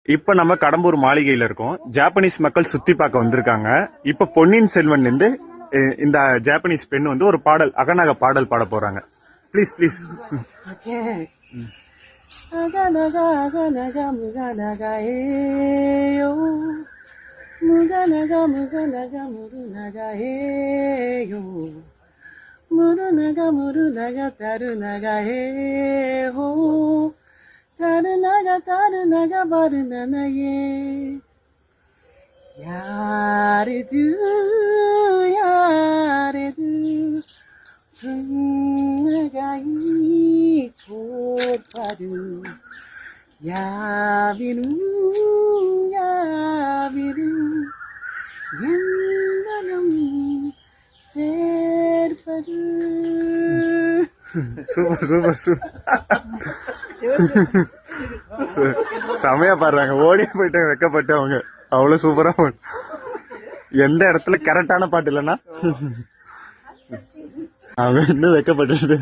இப்ப நம்ம கடம்பூர் மாளிகையில இருக்கோம். ஜாப்பனீஸ் மக்கள் சுத்தி பார்க்க வந்திருக்காங்க. இப்ப பொன்னியின் செல்வன்ல இருந்து இந்த ஜாப்பனீஸ் பெண் வந்து ஒரு பாடல் அகநக பாடல் பாட போறாங்க. Please please. அகநக அகநக முகநக ஏயோ முகநக முகநக முருநக ஏயோ முருநக முருநக தருநக ஏஹோ தருநக தருநக வருணனையே யாரிது யாரிது நகாயி கோட்பாடு யாவினும் யாவினும் எந்தனம் சேர்ப்பது. Super super super. செமையா பாடுறாங்க. ஓடி போயிட்டு வெக்கப்பட்டு அவங்க அவ்வளவு சூப்பரா. எந்த இடத்துல கரெக்டான பாட்டு இல்லைன்னா அவங்க இன்னும் வெக்கப்பட்டு.